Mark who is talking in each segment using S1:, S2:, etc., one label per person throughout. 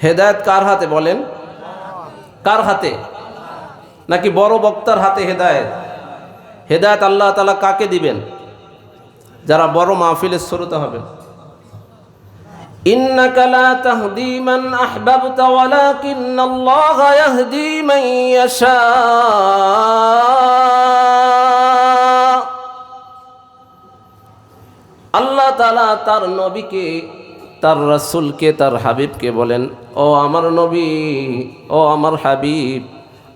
S1: হেদায়েত কার হাতে বলেন? কার হাতে? নাকি বড় বক্তার হাতে হেদায়েত? হেদায়েত আল্লাহ তাআলা কাকে দিবেন? যারা বড় মাহফিলের শ্রোতা হবেন। ইন্নাকা লা তাহদি মান আহবাবতা ওয়ালাকিন্নাল্লাহা ইয়াহদি মান ইয়াশা। আল্লাহ তাআলা তার নবীকে, তার রাসূলকে, তার হাবিবকে বলেন, ও আমার নবী, ও আমার হাবিব,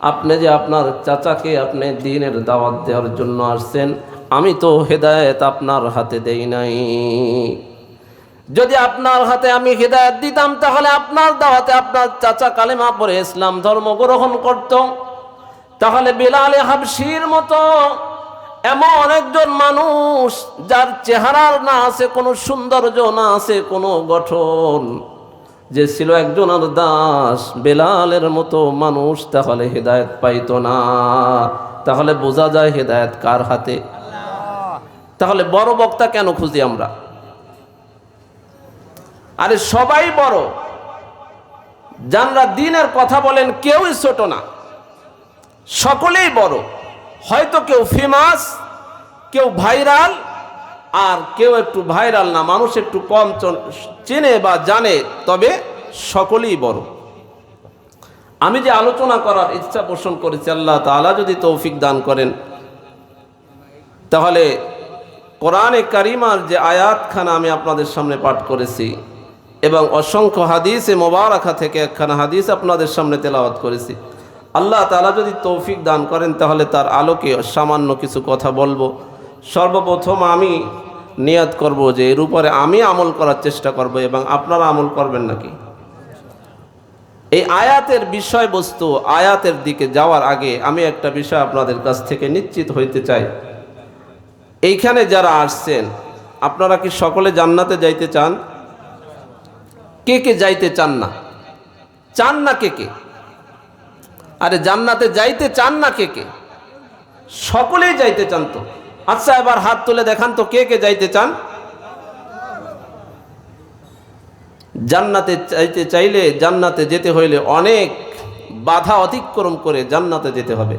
S1: আপনি যে আপনার চাচাকে আপনি দ্বীনের দাওয়াত দেওয়ার জন্য আসছেন, আমি তো হেদায়েত আপনার হাতে দেই নাই। যদি আপনার হাতে আমি হেদায়েত দিতাম তাহলে আপনার দাওয়াতে আপনার চাচা কালেমা পড়ে ইসলাম ধর্ম গ্রহণ করত। তাহলে বেলালে হাবশির মতো এমন একজন মানুষ যার চেহারার না আছে কোনো সৌন্দর্য, না আছে কোনো গঠন, যে ছিল একজন আর দাস, বেলালের মতো মানুষ তাহলে হেদায়েত পাইতো না। তাহলে বোঝা যায় হেদায়েত কার হাতে। তাহলে বড় বক্তা কেন খুঁজি আমরা? আরে সবাই বড়, যারা দ্বীনের কথা বলেন কেউই ছোট না, সকলেই বড়। হয়তো কেউ ফেমাস, কেউ ভাইরাল, আর কেউ একটু ভাইরাল না, মানুষ একটু কম চেনে বা জানে, তবে সকলেই বড়। আমি যে আলোচনা করার ইচ্ছা পোষণ করেছি, আল্লাহ তাআলা যদি তৌফিক দান করেন, তাহলে কোরআনে কারিমার যে আয়াতখানা আমি আপনাদের সামনে পাঠ করেছি এবং অসংখ্য হাদিসে মোবারকা থেকে একখানা হাদিস আপনাদের সামনে তেলাওয়াত করেছি, আল্লাহ তাআলা যদি তৌফিক দান করেন তাহলে তার আলোকে সামান্য কিছু কথা বলবো। সর্বপ্রথম আমি নিয়াত করব যে এর উপরে আমি আমল করার চেষ্টা করব, এবং আপনারা আমল করবেন নাকি? এই আয়াতের বিষয়বস্তু, আয়াতের দিকে যাওয়ার আগে আমি একটা বিষয় আপনাদের কাছ থেকে নিশ্চিত হইতে চাই। এইখানে যারা আসছেন, আপনারা কি সকলে জান্নাতে যাইতে চান? কে কে যাইতে চান না? চান না কে কে? আরে জান্নাতে যাইতে চান না কে কে? সকলেই যাইতে চান তো। আচ্ছা, এবার হাত তুলে দেখান তো কে কে যাইতে চান? জান্নাতে যাইতে চাইলে, জান্নাতে যেতে হইলে অনেক বাধা অতিক্রম করে জান্নাতে যেতে হবে।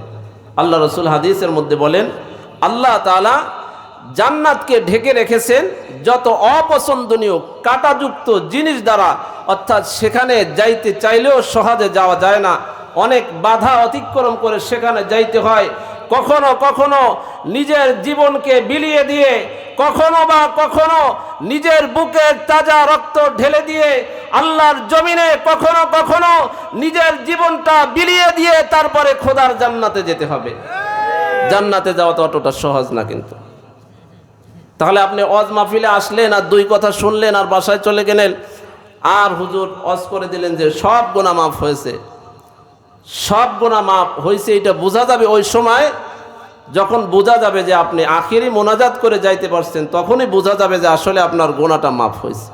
S1: আল্লাহ রাসূল হাদিসের মধ্যে বলেন, আল্লাহ তাআলা জান্নাতকে ঢেকে রেখেছেন যত অপছন্দনীয় কাঁটাযুক্ত জিনিস দ্বারা, অর্থাৎ সেখানে যাইতে চাইলেও সহজে যাওয়া যায় না, অনেক বাধা অতিক্রম করে সেখানে যাইতে হয়। কখনো কখনো নিজের জীবনকে বিলিয়ে দিয়ে, কখনো বা কখনো নিজের বুকের তাজা রক্ত ঢেলে দিয়ে আল্লাহর জমিনে কখনো কখনো নিজের জীবনটা বিলিয়ে দিয়ে তারপরে খোদার জান্নাতে যেতে হবে। জান্নাতে যাওয়া তো অতটা সহজ না কিন্তু। তাহলে আপনি ওয়াজ মাহফিলে আসলেন আর দুই কথা শুনলেন আর বাসায় চলে গেলেন, আর হুজুর ওয়াজ করে দিলেন যে সব গুনাহ মাফ হয়েছে, সব গুনাহ মাফ হয়েছে। এটা বোঝা যাবে ওই সময় যখন বোঝা যাবে যে আপনি আখিরি মোনাজাত করে যাইতে পারছেন, তখনই বোঝা যাবে যে আসলে আপনার গুনাহটা মাফ হয়েছে।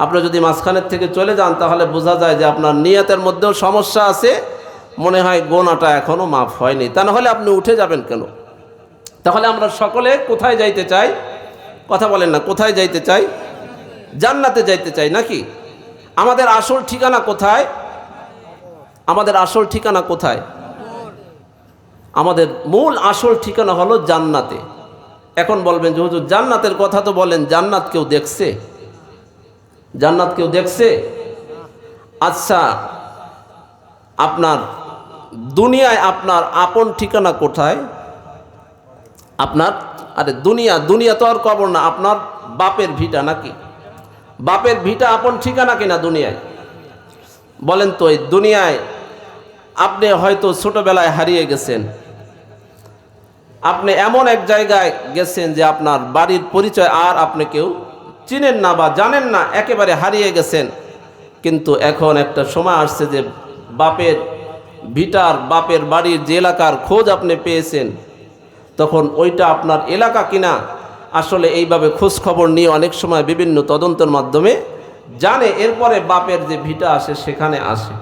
S1: আপনি যদি মাঝখানের থেকে চলে যান তাহলে বোঝা যায় যে আপনার নিয়তের মধ্যেও সমস্যা আছে, মনে হয় গুনাহটা এখনো মাফ হয়নি। তা না হলে আপনি উঠে যাবেন কেন? তাহলে আমরা সকলে কোথায় যাইতে চাই? কথা বলেন না, কোথায় যাইতে চাই? জান্নাতে যাইতে চাই নাকি? আমাদের আসল ঠিকানা কোথায়? আমাদের আসল ঠিকানা কোথায়? আমাদের মূল আসল ঠিকানা হলো জান্নাতে। এখন বলবেন যে হুজুর জান্নাতের কথা তো বলেন, জান্নাত কেউ দেখছে? জান্নাত কেউ দেখছে? আচ্ছা, আপনার দুনিয়ায় আপনার আপন ঠিকানা কোথায়? আপনার, আরে দুনিয়া তো আর কবর না, আপনার বাপের ভিটা নাকি? বাপের ভিটা আপন ঠিকানা কিনা দুনিয়ায়? বলেন তো, এই দুনিয়ায় আপনি হয়তো ছোটবেলায় হারিয়ে গেছেন, আপনি এমন এক জায়গায় গেছেন যে আপনার বাড়ির পরিচয় আর আপনি কেউ চিনেন না বা জানেন না, একেবারে হারিয়ে গেছেন। কিন্তু এখন একটা সময় আসছে যে বাপের ভিটার, বাপের বাড়ির যে এলাকার খোঁজ আপনি পেয়েছেন, তখন ওইটা আপনার এলাকা কিনা আসলে এইভাবে খোঁজ খবর নিয়ে অনেক সময় বিভিন্ন তদন্তের মাধ্যমে জানে, এরপরে বাপের যে ভিটা আসে সেখানে আসে।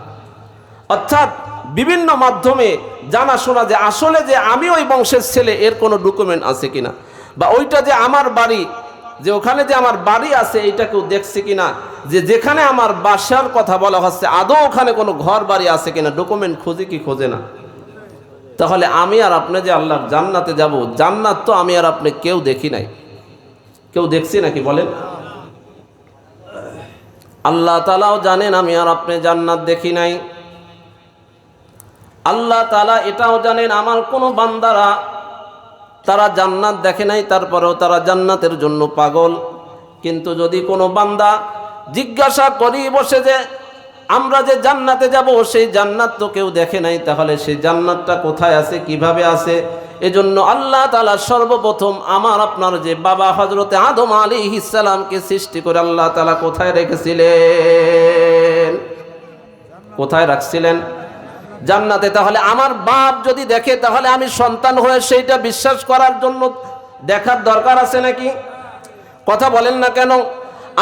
S1: অর্থাৎ বিভিন্ন মাধ্যমে জানাশোনা যে আসলে যে আমি ওই বংশের ছেলে, এর কোনো ডকুমেন্ট আছে কিনা, বা ওইটা যে আমার বাড়ি, যে ওখানে যে আমার বাড়ি আছে এটা কেউ দেখছে কিনা, যে যেখানে আমার বাসার কথা বলা হচ্ছে আদৌ ওখানে কোনো ঘর বাড়ি আছে কিনা, ডকুমেন্ট খোঁজে কি খোঁজে না। তাহলে আমি আর আপনি যে আল্লাহর জান্নাতে যাব, জান্নাত তো আমি আর আপনি কেউ দেখি নাই, কেউ দেখছি নাকি বলেন? আল্লাহ তাআলাও জানেন আমি আর আপনি জান্নাত দেখি নাই। আল্লাহ তাআলা এটাও জানেন আমার কোনো বান্দারা তারা জান্নাত দেখে নাই, তারপরেও তারা জান্নাতের জন্য পাগল। কিন্তু যদি কোনো বান্দা জিজ্ঞাসা করি বসে যে আমরা যে জান্নাতে যাব সেই জান্নাত তো কেউ দেখে নাই, তাহলে সেই জান্নাতটা কোথায় আছে, কিভাবে আছে? এজন্য আল্লাহ তাআলা সর্বপ্রথম আমার আপনার যে বাবা হযরতে আদম আলাইহিস সালামকে সৃষ্টি করে আল্লাহ তাআলা কোথায় রেখেছিলেন? কোথায় রাখছিলেন? জান্নাতে। তাহলে আমার বাপ যদি দেখে তাহলে আমি সন্তান হয়ে সেইটা বিশ্বাস করার জন্য দেখার দরকার আছে নাকি? কথা বলেন না কেন?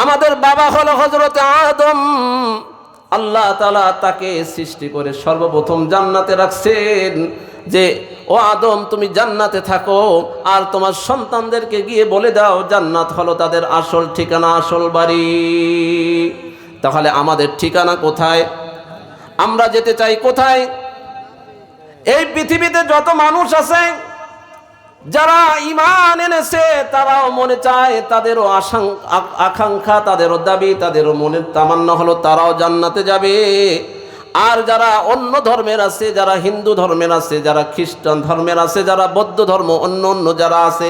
S1: আমাদের বাবা হলো হযরতে আদম, আল্লাহ তাআলা তাকে সৃষ্টি করে সর্বপ্রথম জান্নাতে রাখছেন যে ও আদম তুমি জান্নাতে থাকো, আর তোমার সন্তানদেরকে গিয়ে বলে দাও জান্নাত হলো তাদের আসল ঠিকানা, আসল বাড়ি। তাহলে আমাদের ঠিকানা কোথায়? আমরা যেতে চাই কোথায়? এই পৃথিবীতে যত মানুষ আছে যারা ঈমান এনেছে তারাও মনে চায়, তাদেরও আকাঙ্ক্ষা, তাদেরও দাবি, তাদেরও মনের তামান্না হলো তারাও জান্নাতে যাবে। আর যারা অন্য ধর্মের আছে, যারা হিন্দু ধর্মের আছে, যারা খ্রিস্টান ধর্মের আছে, যারা বৌদ্ধ ধর্ম অন্য অন্য যারা আছে,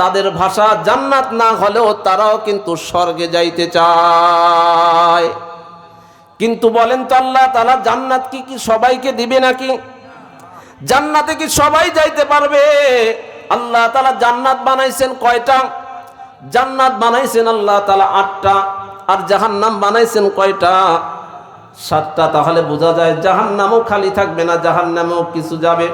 S1: তাদের ভাষা জান্নাত না হলেও তারাও কিন্তু স্বর্গে যাইতে চায়। কিন্তু বলেন তো আল্লাহ তাআলা জান্নাত কি সবাইকে দিবে নাকি? জান্নাতে কি সবাই যাইতে পারবে? আল্লাহ তাআলা জান্নাত বানাইছেন কয়টা? জান্নাত বানাইছেন আল্লাহ তাআলা 8টা, আর জাহান্নাম বানাইছেন কয়টা? 7টা। তাহলে বোঝা যায় জাহান্নামও খালি থাকবে না, জাহান্নামেও কিছু যাবে।